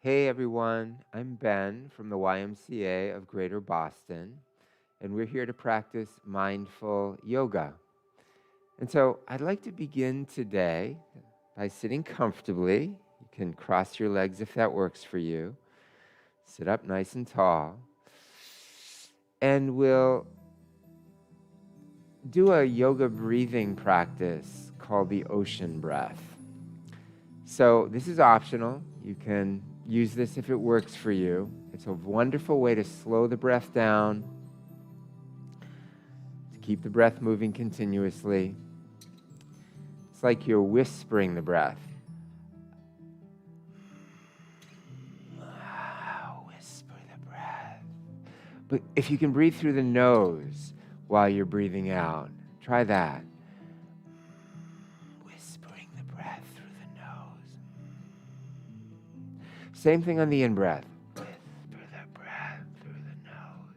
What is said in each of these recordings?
Hey everyone, I'm Ben from the YMCA of Greater Boston, and we're here to practice mindful yoga. And so I'd like to begin today by sitting comfortably. You can cross your legs if that works for you. Sit up nice and tall. And we'll do a yoga breathing practice called the ocean breath. So this is optional. You can use this if it works for you. It's a wonderful way to slow the breath down, to keep the breath moving continuously. It's like you're whispering the breath. Whisper the breath. But if you can breathe through the nose while you're breathing out, try that. Whispering the breath through the nose. Same thing on the in-breath. Whisper the breath through the nose.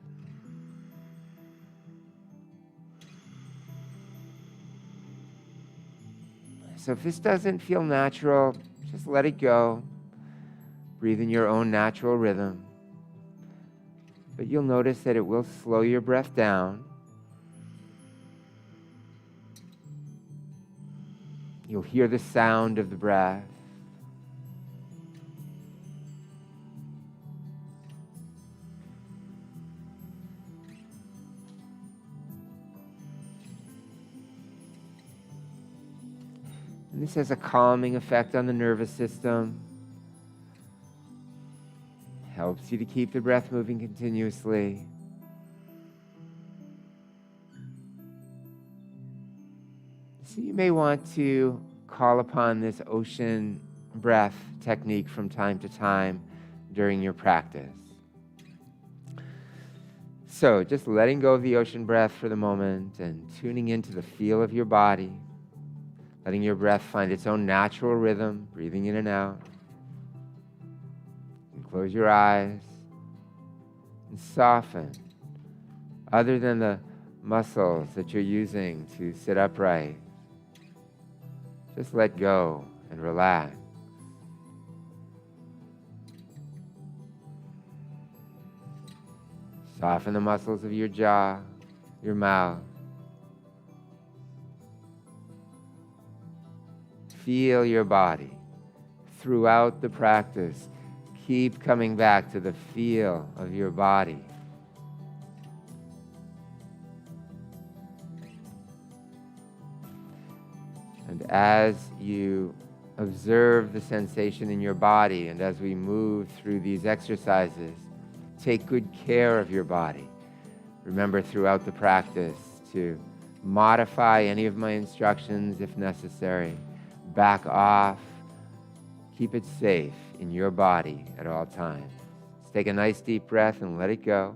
So if this doesn't feel natural, just let it go. Breathe in your own natural rhythm. But you'll notice that it will slow your breath down. You'll hear the sound of the breath. And this has a calming effect on the nervous system. Helps you to keep the breath moving continuously. So you may want to call upon this ocean breath technique from time to time during your practice. So just letting go of the ocean breath for the moment and tuning into the feel of your body, letting your breath find its own natural rhythm, breathing in and out. And close your eyes and soften. Other than the muscles that you're using to sit upright, just let go and relax. Soften the muscles of your jaw, your mouth. Feel your body throughout the practice. Keep coming back to the feel of your body. And as you observe the sensation in your body, and as we move through these exercises, take good care of your body. Remember throughout the practice to modify any of my instructions if necessary. Back off. Keep it safe in your body at all times. Let's take a nice deep breath and let it go.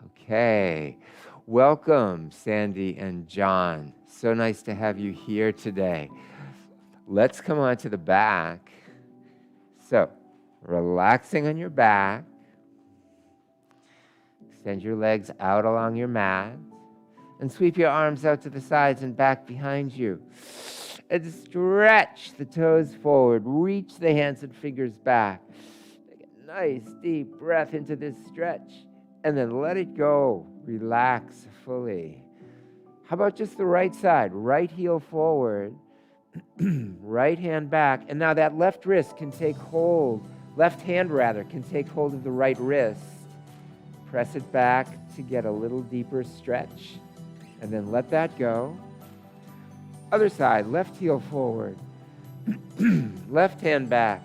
Okay. Welcome, Sandy and John. So nice to have you here today. Let's come on to the back. So, relaxing on your back. Extend your legs out along your mat. And sweep your arms out to the sides and back behind you. And stretch the toes forward. Reach the hands and fingers back. Take a nice deep breath into this stretch. And then let it go. Relax fully. How about just the right side? Right heel forward. Right hand back. And now that left wrist can take hold. Left hand, rather, can take hold of the right wrist. Press it back to get a little deeper stretch. And then let that go. Other side, left heel forward. Left hand back.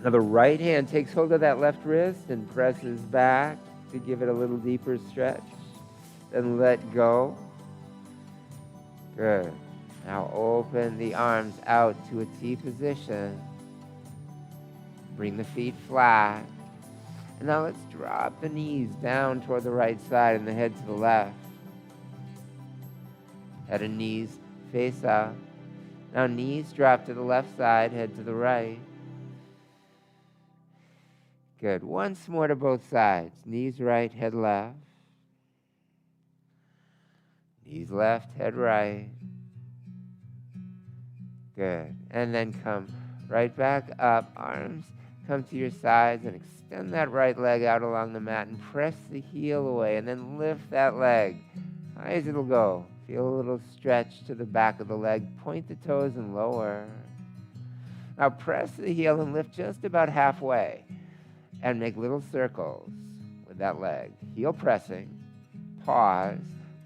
Now the right hand takes hold of that left wrist and presses back to give it a little deeper stretch. Then let go. Good. Now open the arms out to a T position. Bring the feet flat. And now let's drop the knees down toward the right side and the head to the left. Head and knees face up. Now knees drop to the left side, head to the right. Good. Once more to both sides. Knees right, head left. Knees left, head right. Good. And then come right back up. Arms come to your sides and extend that right leg out along the mat and press the heel away and then lift that leg. High as it'll go. Feel a little stretch to the back of the leg. Point the toes and lower. Now press the heel and lift just about halfway and make little circles with that leg. Heel pressing. Pause.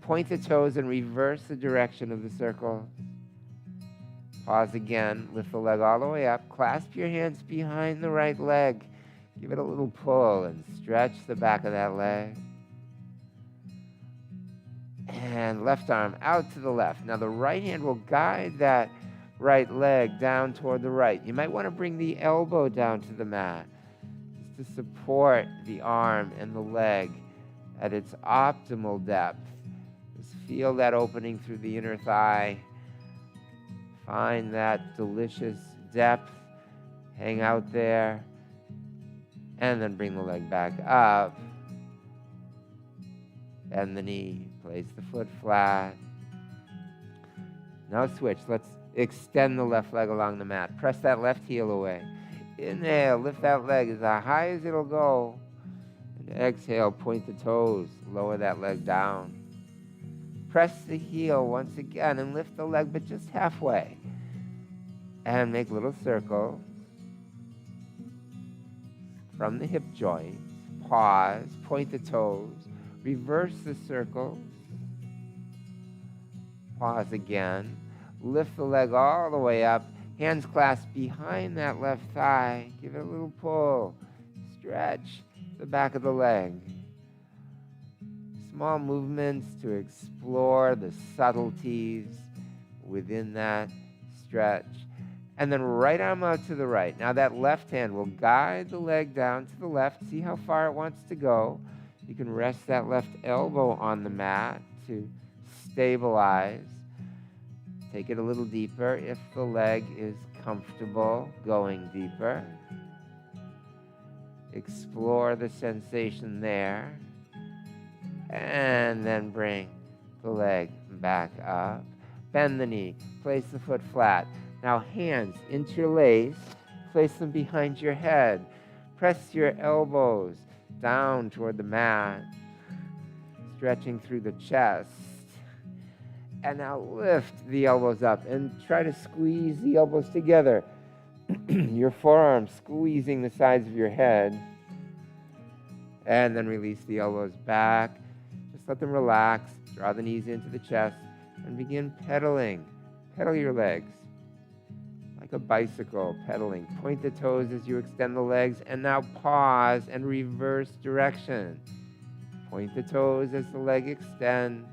Point the toes and reverse the direction of the circle. Pause again. Lift the leg all the way up. Clasp your hands behind the right leg. Give it a little pull and stretch the back of that leg. And left arm out to the left. Now the right hand will guide that right leg down toward the right. You might want to bring the elbow down to the mat just to support the arm and the leg at its optimal depth. Just feel that opening through the inner thigh. Find that delicious depth. Hang out there. And then bring the leg back up. Bend the knee. Place the foot flat. Now switch. Let's extend the left leg along the mat. Press that left heel away. Inhale. Lift that leg as high as it'll go. And exhale. Point the toes. Lower that leg down. Press the heel once again and lift the leg, but just halfway. And make little circles from the hip joint. Pause. Point the toes. Reverse the circles. Pause again. Lift the leg all the way up. Hands clasped behind that left thigh. Give it a little pull. Stretch the back of the leg. Small movements to explore the subtleties within that stretch. And then right arm out to the right. Now that left hand will guide the leg down to the left. See how far it wants to go. You can rest that left elbow on the mat to stabilize. Take it a little deeper if the leg is comfortable going deeper. Explore the sensation there. And then bring the leg back up. Bend the knee. Place the foot flat. Now hands interlace. Place them behind your head. Press your elbows down toward the mat. Stretching through the chest. And now lift the elbows up and try to squeeze the elbows together. Your forearms squeezing the sides of your head. And then release the elbows back. Just let them relax. Draw the knees into the chest and begin pedaling. Pedal your legs like a bicycle, pedaling. Point the toes as you extend the legs, and now pause and reverse direction. Point the toes as the leg extends.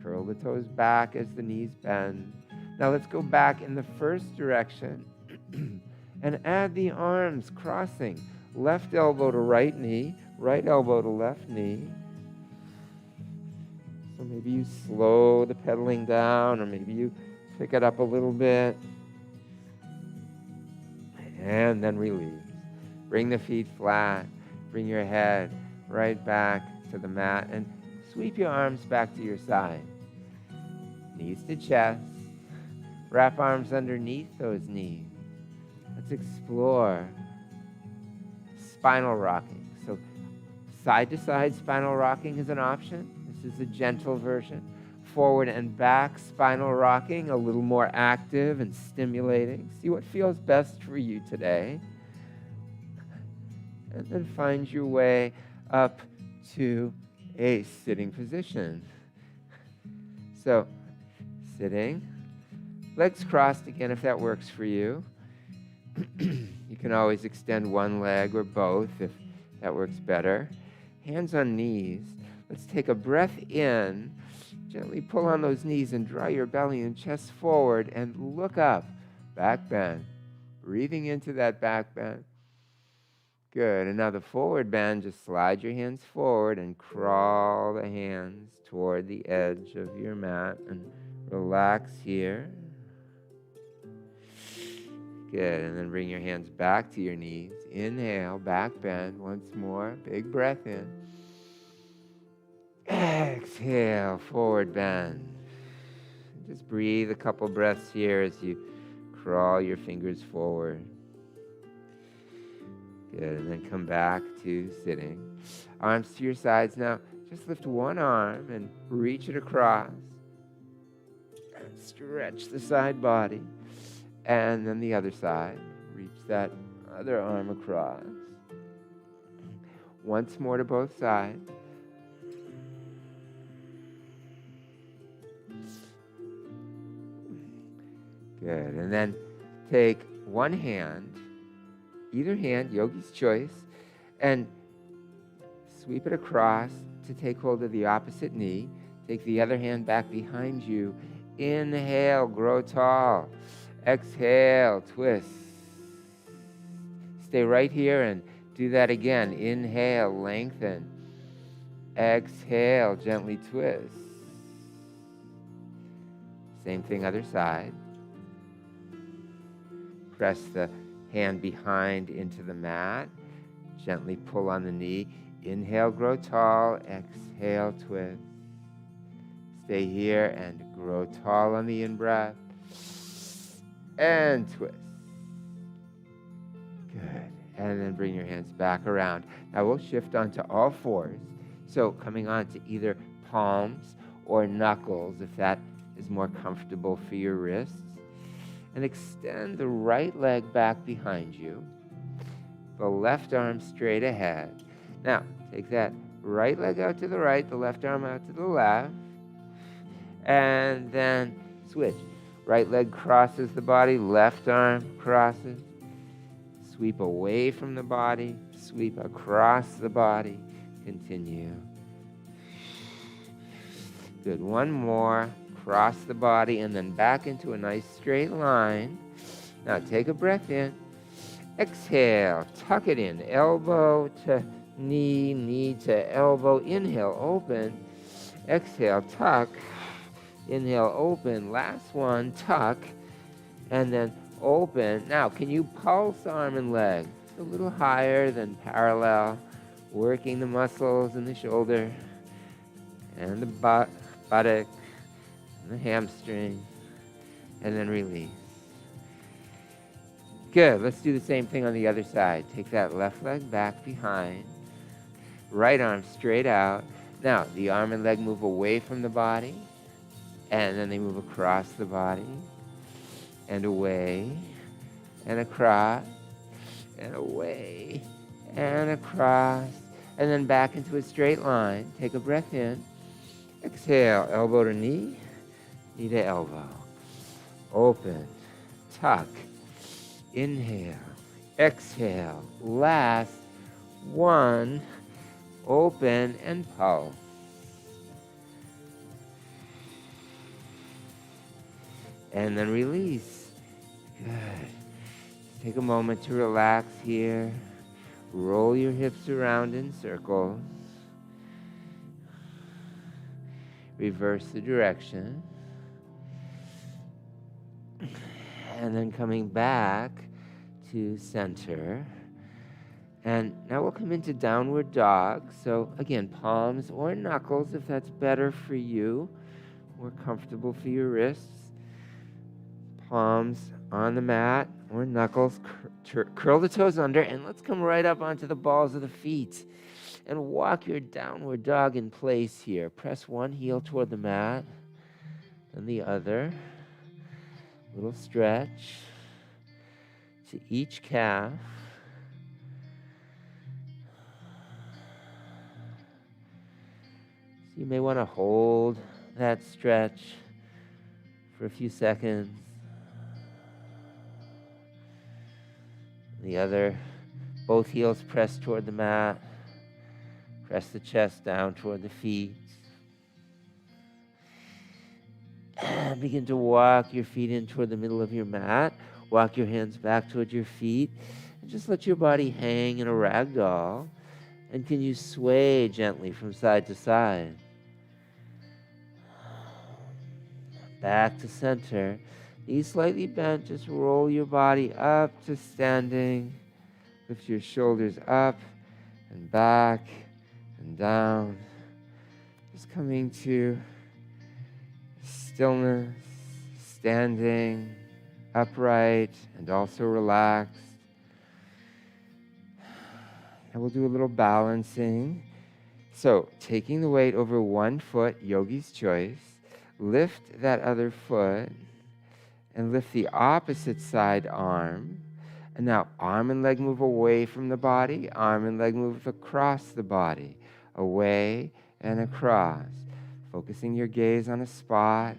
Curl the toes back as the knees bend. Now let's go back in the first direction and add the arms crossing. Left elbow to right knee, right elbow to left knee. So maybe you slow the pedaling down, or maybe you pick it up a little bit. And then release. Bring the feet flat. Bring your head right back to the mat and sweep your arms back to your side. Knees to chest. Wrap arms underneath those knees. Let's explore spinal rocking. So side to side spinal rocking is an option. This is a gentle version. Forward and back spinal rocking, a little more active and stimulating. See what feels best for you today. And then find your way up to a sitting position. So, sitting, legs crossed again if that works for you. You can always extend one leg or both if that works better. Hands on knees. Let's take a breath in. Gently pull on those knees and draw your belly and chest forward and look up. Back bend. Breathing into that back bend. Good. And now the forward bend, just slide your hands forward and crawl the hands toward the edge of your mat and relax here. Good. And then bring your hands back to your knees. Inhale, back bend once more. Big breath in. Exhale, forward bend. Just breathe a couple breaths here as you crawl your fingers forward. Good, and then come back to sitting. Arms to your sides now. Just lift one arm and reach it across. And stretch the side body. And then the other side. Reach that other arm across. Once more to both sides. Good, and then take one hand, either hand, yogi's choice, and sweep it across to take hold of the opposite knee. Take the other hand back behind you. Inhale, grow tall. Exhale, twist. Stay right here and do that again. Inhale, lengthen. Exhale, gently twist. Same thing, other side. Press the hand behind into the mat. Gently pull on the knee. Inhale, grow tall. Exhale, twist. Stay here and grow tall on the in-breath. And twist. Good. And then bring your hands back around. Now we'll shift onto all fours. So coming on to either palms or knuckles, if that is more comfortable for your wrists. And extend the right leg back behind you. The left arm straight ahead. Now, take that right leg out to the right, the left arm out to the left. And then switch. Right leg crosses the body, left arm crosses. Sweep away from the body, sweep across the body. Continue. Good. One more. Cross the body and then back into a nice straight line. Now take a breath in. Exhale. Tuck it in. Elbow to knee, knee to elbow. Inhale, open. Exhale, tuck. Inhale, open. Last one, tuck. And then open. Now, can you pulse arm and leg? A little higher than parallel. Working the muscles in the shoulder and the buttock. The hamstring, and then release. Good. Let's do the same thing on the other side. Take that left leg back behind. Right arm straight out. Now, the arm and leg move away from the body, and then they move across the body, and away, and across, and away, and across, and then back into a straight line. Take a breath in. Exhale, elbow to knee. Knee to elbow. Open. Tuck. Inhale. Exhale. Last one. Open and pulse. And then release. Good. Take a moment to relax here. Roll your hips around in circles. Reverse the direction. And then coming back to center. And now we'll come into downward dog. So again, palms or knuckles if that's better for you, more comfortable for your wrists. Palms on the mat or knuckles. Curl the toes under and let's come right up onto the balls of the feet. And walk your downward dog in place here. Press one heel toward the mat and the other. Little stretch to each calf. So you may want to hold that stretch for a few seconds. The other, both heels pressed toward the mat. Press the chest down toward the feet. And begin to walk your feet in toward the middle of your mat. Walk your hands back toward your feet. And just let your body hang in a rag doll. And can you sway gently from side to side? Back to center. Knees slightly bent. Just roll your body up to standing. Lift your shoulders up and back and down. Just coming to stillness, standing, upright and also relaxed. And we'll do a little balancing. So, taking the weight over one foot, yogi's choice, lift that other foot and lift the opposite side arm. And now arm and leg move away from the body, arm and leg move across the body, away and across. Focusing your gaze on a spot.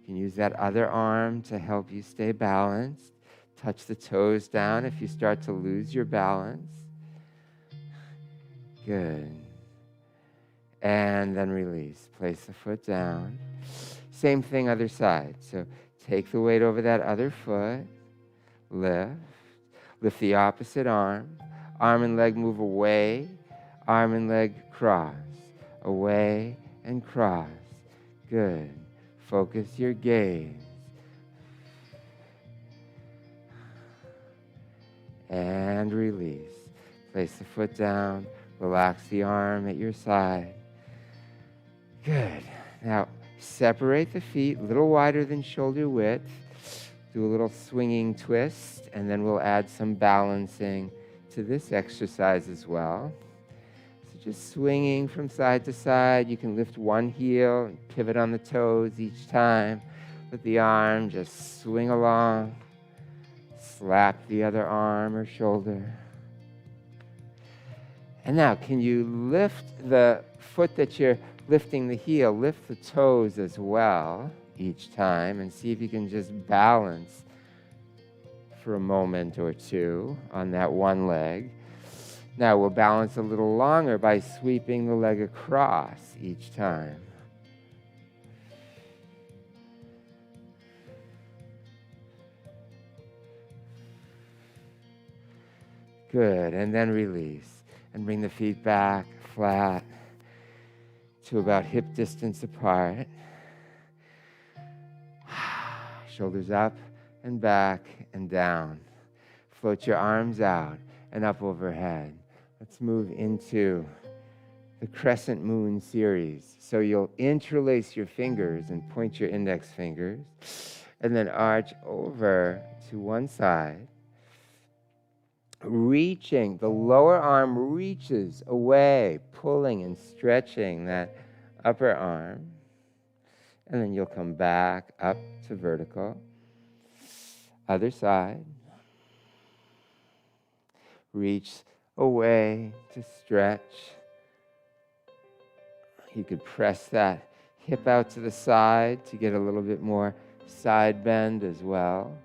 You can use that other arm to help you stay balanced. Touch the toes down if you start to lose your balance. Good. And then release. Place the foot down. Same thing, other side. So take the weight over that other foot. Lift. Lift the opposite arm. Arm and leg move away. Arm and leg cross. Away and cross. Good. Focus your gaze. And release. Place the foot down. Relax the arm at your side. Good. Now, separate the feet a little wider than shoulder width. Do a little swinging twist, and then we'll add some balancing to this exercise as well. So just swinging from side to side. You can lift one heel and pivot on the toes each time. Let the arm just swing along. Slap the other arm or shoulder. And now, can you lift the foot that you're lifting the heel, lift the toes as well each time, and see if you can just balance for a moment or two on that one leg. Now we'll balance a little longer by sweeping the leg across each time. Good, and then release. And bring the feet back flat to about hip distance apart. Shoulders up and back and down. Float your arms out and up overhead. Let's move into the crescent moon series. So you'll interlace your fingers and point your index fingers, and then arch over to one side. Reaching, the lower arm reaches away, pulling and stretching that upper arm. And then you'll come back up to vertical. Other side. Reach away to stretch. You could press that hip out to the side to get a little bit more side bend as well.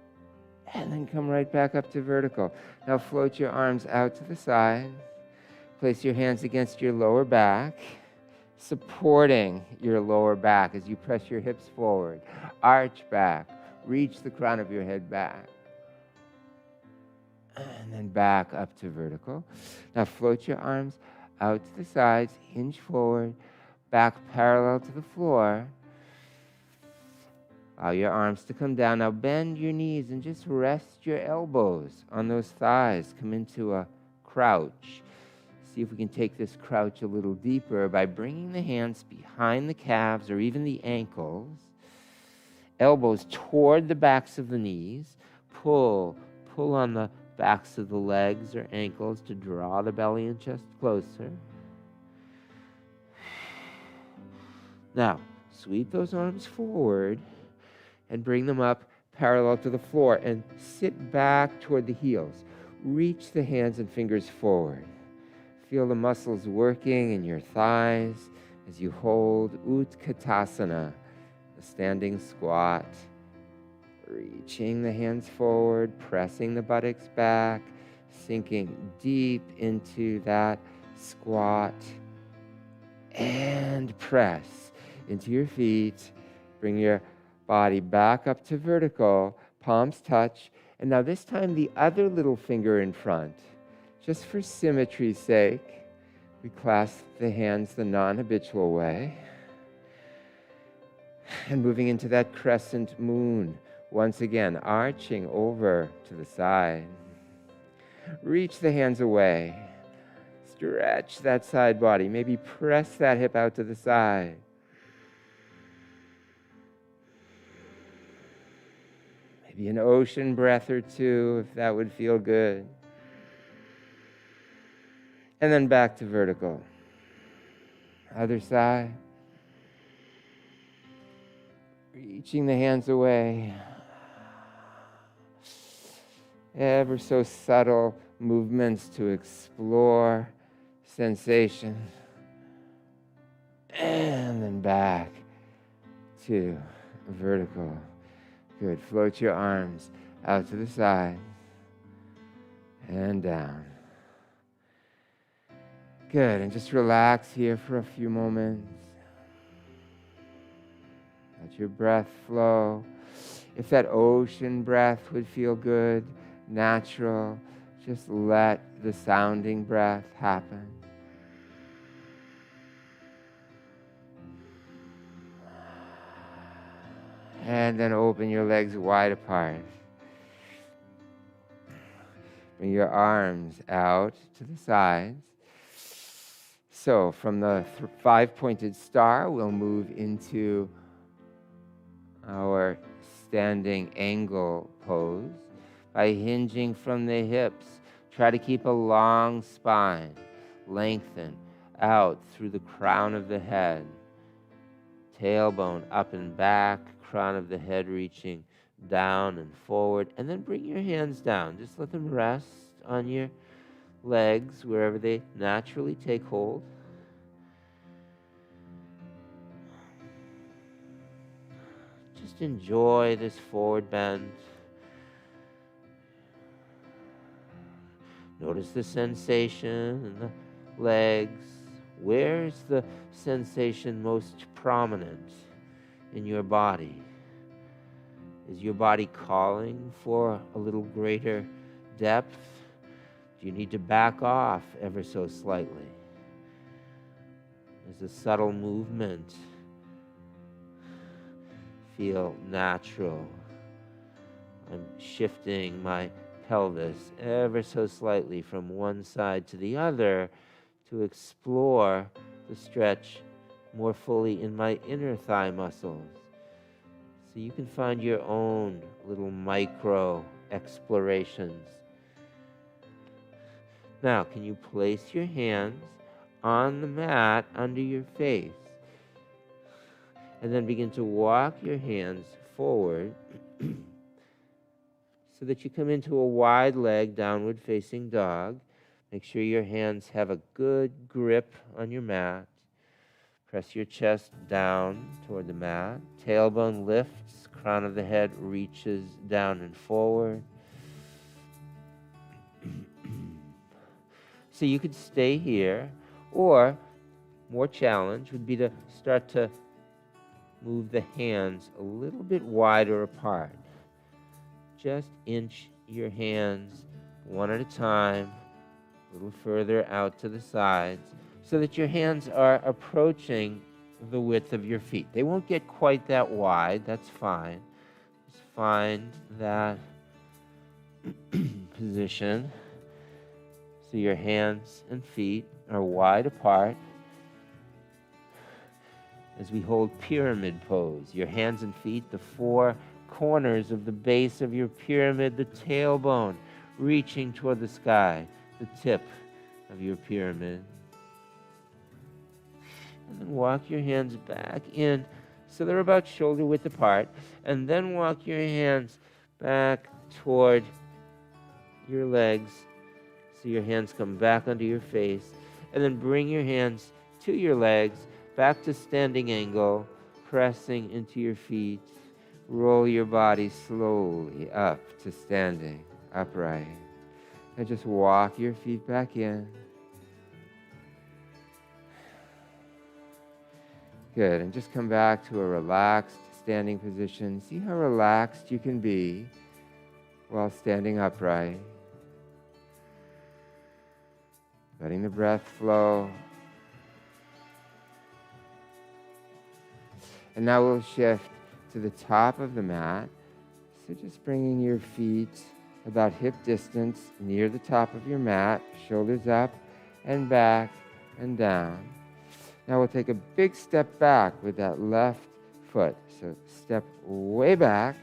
And then come right back up to vertical. Now float your arms out to the side. Place your hands against your lower back, supporting your lower back as you press your hips forward. Arch back. Reach the crown of your head back. And then back up to vertical. Now float your arms out to the sides, hinge forward, back parallel to the floor. Allow your arms to come down. Now bend your knees and just rest your elbows on those thighs. Come into a crouch. See if we can take this crouch a little deeper by bringing the hands behind the calves or even the ankles. Elbows toward the backs of the knees. Pull on the backs of the legs or ankles to draw the belly and chest closer. Now, sweep those arms forward and bring them up parallel to the floor and sit back toward the heels. Reach the hands and fingers forward. Feel the muscles working in your thighs as you hold Utkatasana, a standing squat. Reaching the hands forward, pressing the buttocks back, sinking deep into that squat. And press into your feet. Bring your body back up to vertical, palms touch, and now this time the other little finger in front. Just for symmetry's sake, we clasp the hands the non-habitual way. And moving into that crescent moon, once again, arching over to the side. Reach the hands away. Stretch that side body. Maybe press that hip out to the side. Maybe an ocean breath or two, if that would feel good. And then back to vertical. Other side. Reaching the hands away. Ever so subtle movements to explore sensation. And then back to vertical. Good. Float your arms out to the side and down. Good. And just relax here for a few moments. Let your breath flow. If that ocean breath would feel good, natural, just let the sounding breath happen. And then open your legs wide apart. Bring your arms out to the sides. So from the five-pointed star, we'll move into our standing angle pose by hinging from the hips. Try to keep a long spine, lengthen out through the crown of the head. Tailbone up and back, crown of the head reaching down and forward. And then bring your hands down. Just let them rest on your legs wherever they naturally take hold. Just enjoy this forward bend. Notice the sensation in the legs. Where's the sensation most prominent in your body? Is your body calling for a little greater depth? Do you need to back off ever so slightly? Is a subtle movement feel natural? I'm shifting my pelvis ever so slightly from one side to the other to explore the stretch more fully in my inner thigh muscles. So you can find your own little micro explorations. Now, can you place your hands on the mat under your face? And then begin to walk your hands forward so that you come into a wide leg downward facing dog. Make sure your hands have a good grip on your mat. Press your chest down toward the mat. Tailbone lifts, crown of the head reaches down and forward. So you could stay here, or more challenge would be to start to move the hands a little bit wider apart. Just inch your hands one at a time, a little further out to the sides, so that your hands are approaching the width of your feet. They won't get quite that wide, that's fine. Just find that position so your hands and feet are wide apart as we hold pyramid pose. Your hands and feet, the four corners of the base of your pyramid, the tailbone reaching toward the sky, the tip of your pyramid. And then walk your hands back in so they're about shoulder width apart. And then walk your hands back toward your legs so your hands come back onto your face. And then bring your hands to your legs, back to standing angle, pressing into your feet. Roll your body slowly up to standing upright. And just walk your feet back in. Good. And just come back to a relaxed standing position. See how relaxed you can be while standing upright. Letting the breath flow. And now we'll shift to the top of the mat. So just bringing your feet about hip distance near the top of your mat, shoulders up and back and down. Now we'll take a big step back with that left foot. So step way back.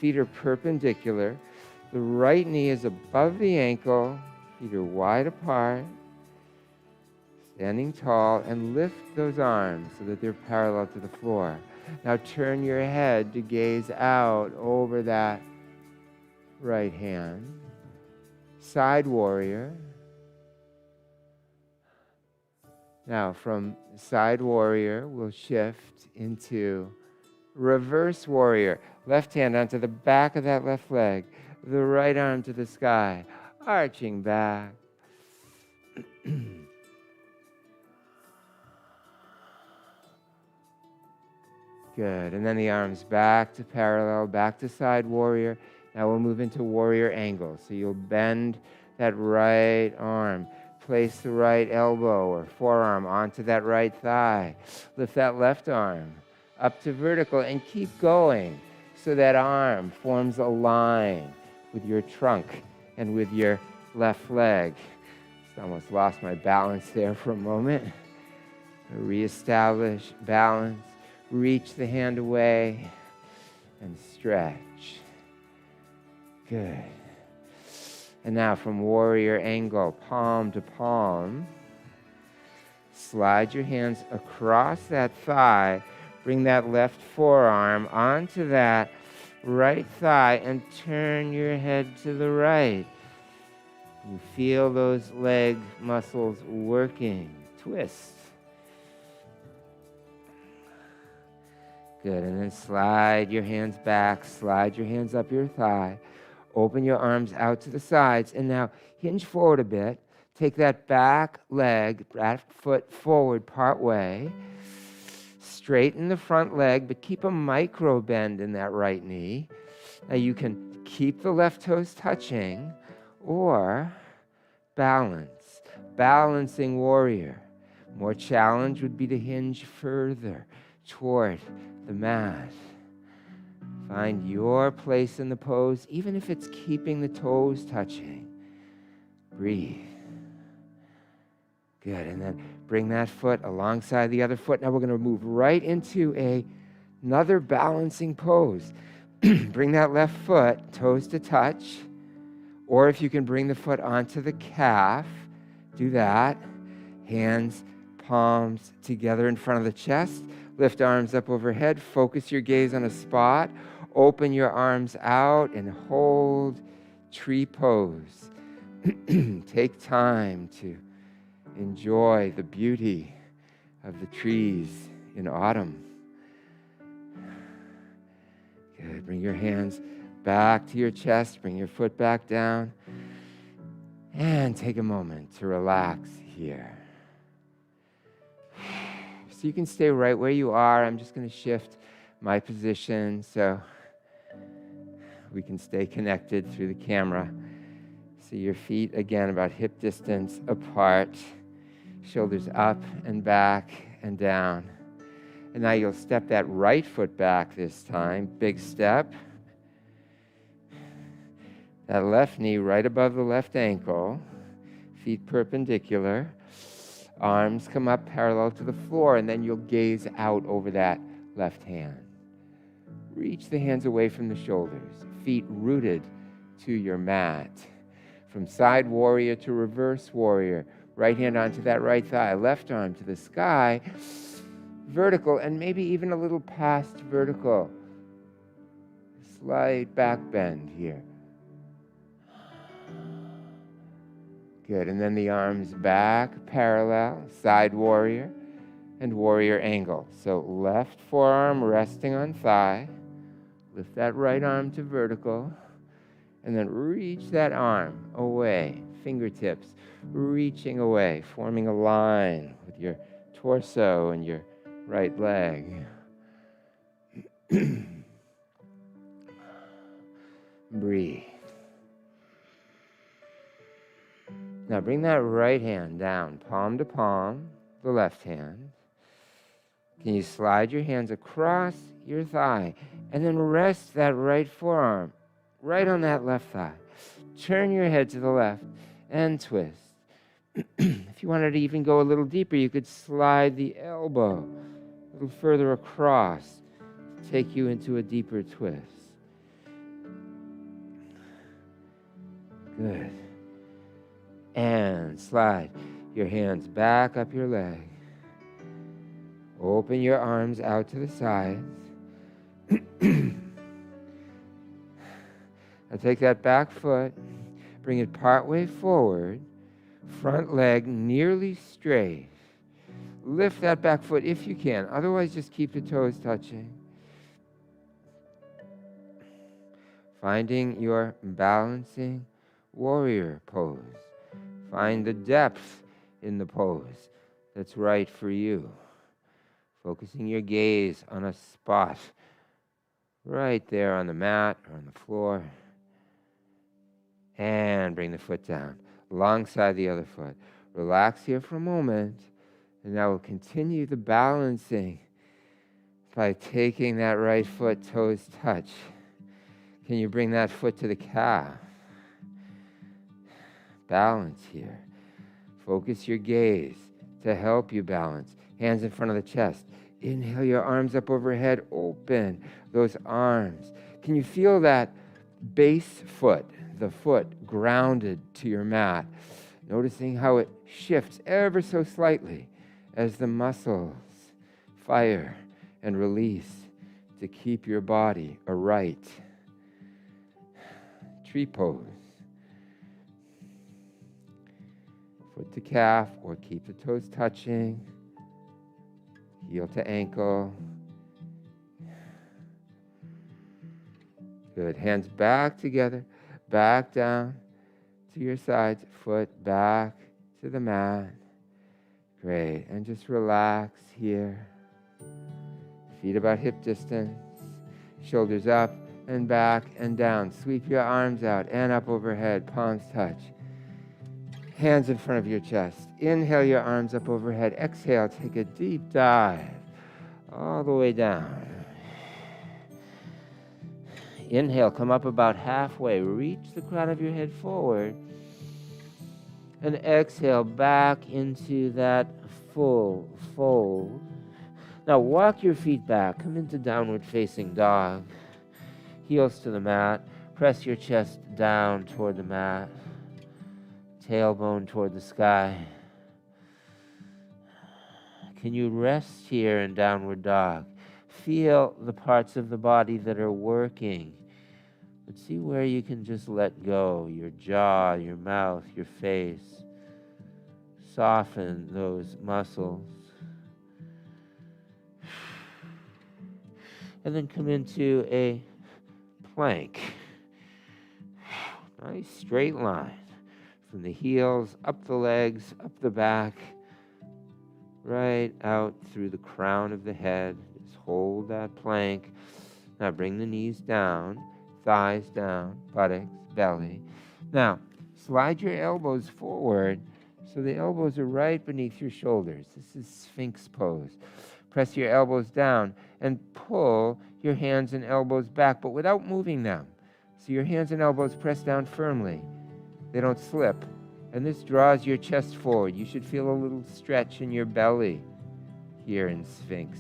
feet are perpendicular. The right knee is above the ankle. Feet are wide apart. Standing tall, and lift those arms so that they're parallel to the floor. Now turn your head to gaze out over that right hand. Side warrior. Now from side warrior, we'll shift into reverse warrior. Left hand onto the back of that left leg. The right arm to the sky, arching back. Good, and then the arms back to parallel, back to side warrior. Now we'll move into warrior angle. So you'll bend that right arm, place the right elbow or forearm onto that right thigh. Lift that left arm up to vertical and keep going so that arm forms a line with your trunk and with your left leg. Just almost lost my balance there for a moment. Reestablish balance. Reach the hand away and stretch. Good. And now from warrior angle, palm to palm, slide your hands across that thigh. Bring that left forearm onto that right thigh and turn your head to the right. You feel those leg muscles working. Twist. Good, and then slide your hands back, slide your hands up your thigh, open your arms out to the sides, and now hinge forward a bit. Take that back leg, that foot forward part way. Straighten the front leg, but keep a micro bend in that right knee. Now you can keep the left toes touching, or balance, balancing warrior. More challenge would be to hinge further toward the mat. Find your place in the pose, even if it's keeping the toes touching. Breathe. Good, and then bring that foot alongside the other foot. Now we're going to move right into another balancing pose. Bring that left foot, toes to touch, or if you can bring the foot onto the calf, do that. Hands, palms together in front of the chest. Lift arms up overhead. Focus your gaze on a spot. Open your arms out and hold tree pose. Take time to enjoy the beauty of the trees in autumn. Good. Bring your hands back to your chest. Bring your foot back down. And take a moment to relax here. So you can stay right where you are. I'm just going to shift my position so we can stay connected through the camera. So your feet, again, about hip distance apart. Shoulders up and back and down. And now you'll step that right foot back this time. Big step. That left knee right above the left ankle. Feet perpendicular. Arms come up parallel to the floor, and then you'll gaze out over that left hand. Reach the hands away from the shoulders. Feet rooted to your mat. From side warrior to reverse warrior. Right hand onto that right thigh. Left arm to the sky. Vertical, and maybe even a little past vertical. Slight back bend here. Good, and then the arms back, parallel, side warrior, and warrior angle. So left forearm resting on thigh. Lift that right arm to vertical, and then reach that arm away, fingertips reaching away, forming a line with your torso and your right leg. Breathe. Now bring that right hand down, palm to palm, the left hand. Can you slide your hands across your thigh and then rest that right forearm right on that left thigh. Turn your head to the left and twist. If you wanted to even go a little deeper, you could slide the elbow a little further across, take you into a deeper twist. Good. And slide your hands back up your leg. Open your arms out to the sides. Now take that back foot, bring it partway forward, front leg nearly straight. Lift that back foot if you can. Otherwise, just keep the toes touching. Finding your balancing warrior pose. Find the depth in the pose that's right for you. Focusing your gaze on a spot right there on the mat or on the floor. And bring the foot down alongside the other foot. Relax here for a moment. And now we'll continue the balancing by taking that right foot, toes touch. Can you bring that foot to the calf? Balance here. Focus your gaze to help you balance. Hands in front of the chest. Inhale your arms up overhead. Open those arms. Can you feel that base foot, the foot grounded to your mat? Noticing how it shifts ever so slightly as the muscles fire and release to keep your body aright. Tree pose. Foot to calf, or keep the toes touching. Heel to ankle. Good. Hands back together, back down to your sides, foot back to the mat. Great. And just relax here. Feet about hip distance. Shoulders up and back and down. Sweep your arms out and up overhead. Palms touch. Hands in front of your chest. Inhale your arms up overhead. Exhale, take a deep dive all the way down. Inhale, come up about halfway. Reach the crown of your head forward. And exhale back into that full fold. Now walk your feet back. Come into downward facing dog. Heels to the mat. Press your chest down toward the mat. Tailbone toward the sky. Can you rest here in downward dog? Feel the parts of the body that are working. But see where you can just let go. Your jaw, your mouth, your face. Soften those muscles. And then come into a plank. Nice straight line. From the heels, up the legs, up the back, right out through the crown of the head. Just hold that plank. Now bring the knees down, thighs down, buttocks, belly. Now, slide your elbows forward so the elbows are right beneath your shoulders. This is Sphinx pose. Press your elbows down and pull your hands and elbows back, but without moving them. So your hands and elbows press down firmly. They don't slip. And this draws your chest forward. You should feel a little stretch in your belly here in Sphinx.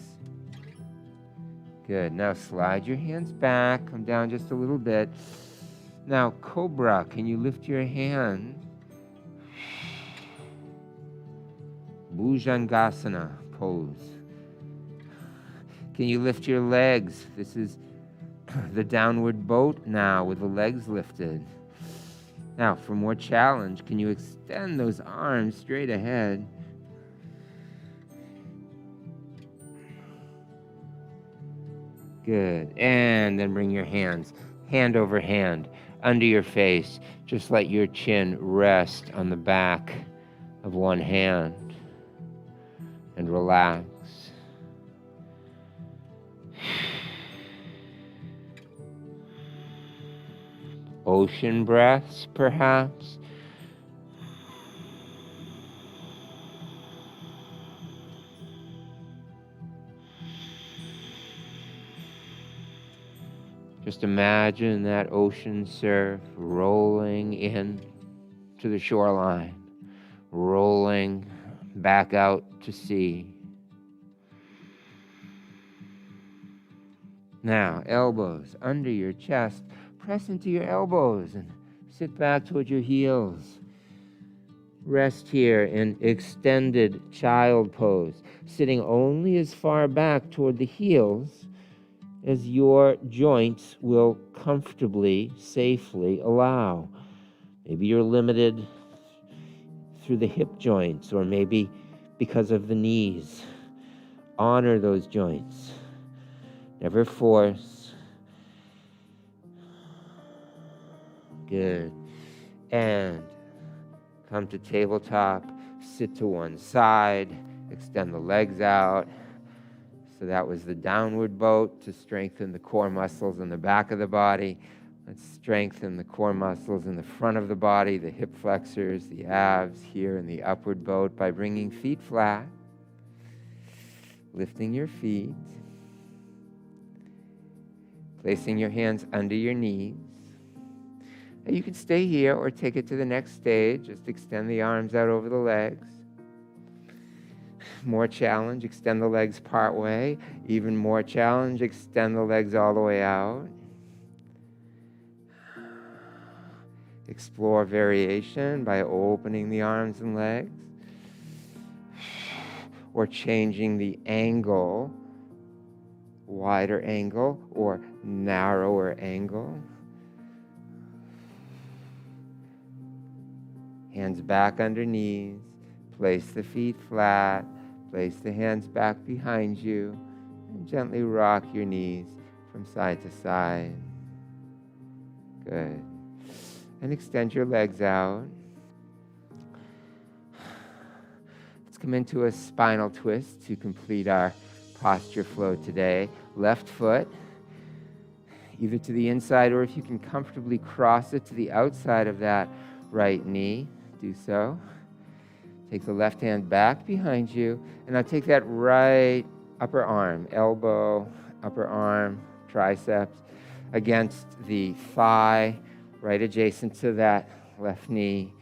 Good. Now slide your hands back. Come down just a little bit. Now, Cobra, can you lift your hand? Bhujangasana pose. Can you lift your legs? This is the downward boat now with the legs lifted. Now, for more challenge, can you extend those arms straight ahead? Good. And then bring your hands, hand over hand, under your face. Just let your chin rest on the back of one hand. And relax. Ocean breaths, perhaps. Just imagine that ocean surf rolling in to the shoreline, rolling back out to sea. Now, elbows under your chest. Press into your elbows and Sit back toward your heels. Rest here in extended child pose, sitting only as far back toward the heels as your joints will comfortably, safely allow. Maybe you're limited through the hip joints, or maybe because of the knees. Honor those joints. Never force. Good. And come to tabletop, sit to one side, extend the legs out. So that was the downward boat to strengthen the core muscles in the back of the body. Let's strengthen the core muscles in the front of the body, the hip flexors, the abs here in the upward boat by bringing feet flat, lifting your feet, placing your hands under your knees. You can stay here or take it to the next stage. Just extend the arms out over the legs. More challenge, extend the legs part way. Even more challenge, extend the legs all the way out. Explore variation by opening the arms and legs, or changing the angle, wider angle or narrower angle. Hands back under knees, place the feet flat, place the hands back behind you, and gently rock your knees from side to side. Good. And extend your legs out. Let's come into a spinal twist to complete our posture flow today. Left foot, either to the inside, or if you can comfortably cross it to the outside of that right knee, do so. Take the left hand back behind you, and now take that right upper arm, elbow, upper arm, triceps, against the thigh, right adjacent to that left knee,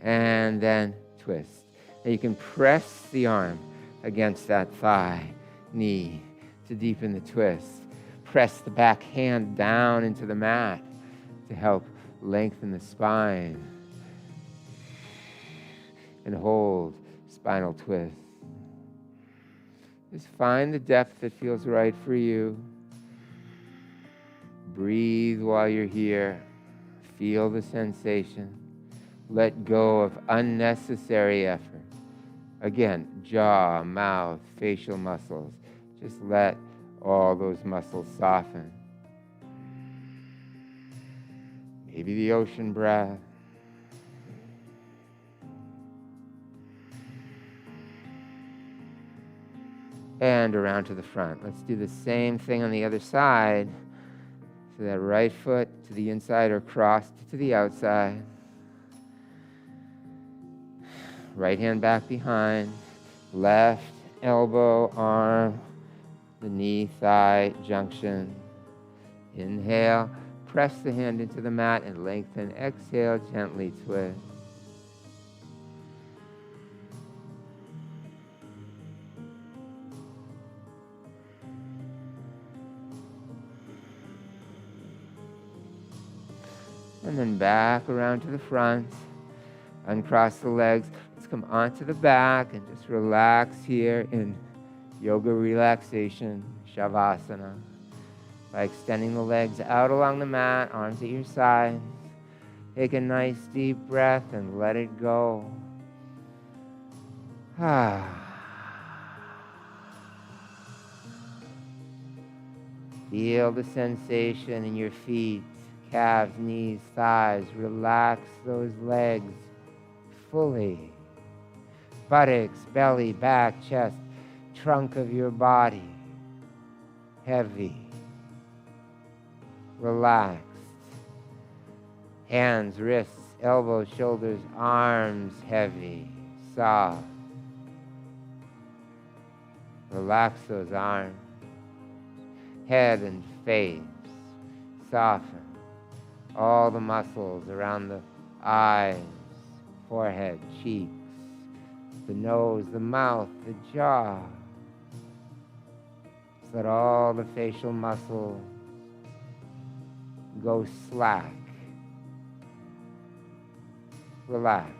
and then twist. And you can press the arm against that thigh, knee, to deepen the twist. Press the back hand down into the mat to help lengthen the spine. And hold spinal twist. Just find the depth that feels right for you. Breathe while you're here. Feel the sensation. Let go of unnecessary effort. Again, jaw, mouth, facial muscles. Just let all those muscles soften. Maybe the ocean breath. And around to the front. Let's do the same thing on the other side. So that right foot to the inside or crossed to the outside. Right hand back behind. Left elbow, arm, the knee, thigh junction. Inhale, press the hand into the mat and lengthen. Exhale, gently twist. And then back around to the front. Uncross the legs. Let's come onto the back and just relax here in yoga relaxation, Shavasana. By extending the legs out along the mat, arms at your sides. Take a nice deep breath and let it go. Feel the sensation in your feet. Calves, knees, thighs, relax those legs fully. Buttocks, belly, back, chest, trunk of your body, heavy, relaxed. Hands, wrists, elbows, shoulders, arms, heavy, soft. Relax those arms. Head and face, soften. All the muscles around the eyes, forehead, cheeks, the nose, the mouth, the jaw. Just let all the facial muscles go slack. Relax.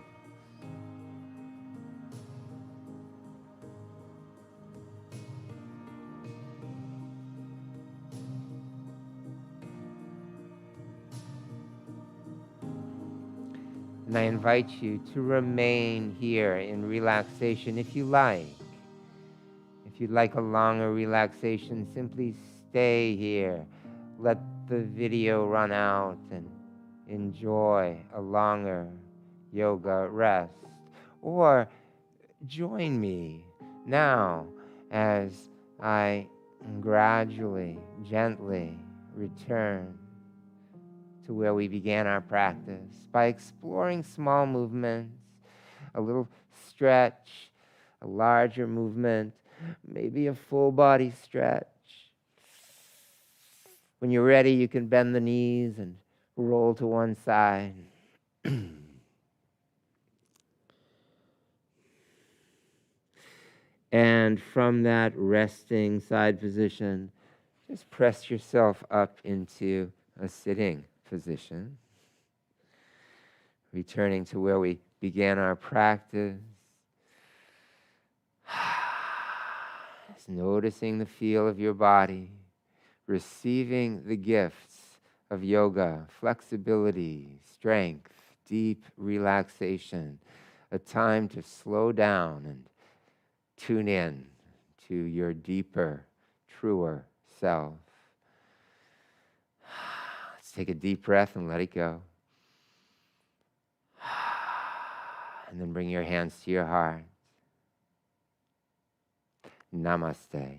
And I invite you to remain here in relaxation if you like. If you'd like a longer relaxation, simply stay here. Let the video run out and enjoy a longer yoga rest. Or join me now as I gradually, gently return to where we began our practice by exploring small movements, a little stretch, a larger movement, maybe a full body stretch. When you're ready, you can bend the knees and roll to one side. And from that resting side position, just press yourself up into a sitting position. Returning to where we began our practice. Just noticing the feel of your body, receiving the gifts of yoga, flexibility, strength, deep relaxation, a time to slow down and tune in to your deeper, truer self. Let's take a deep breath and let it go. And then bring your hands to your heart. Namaste.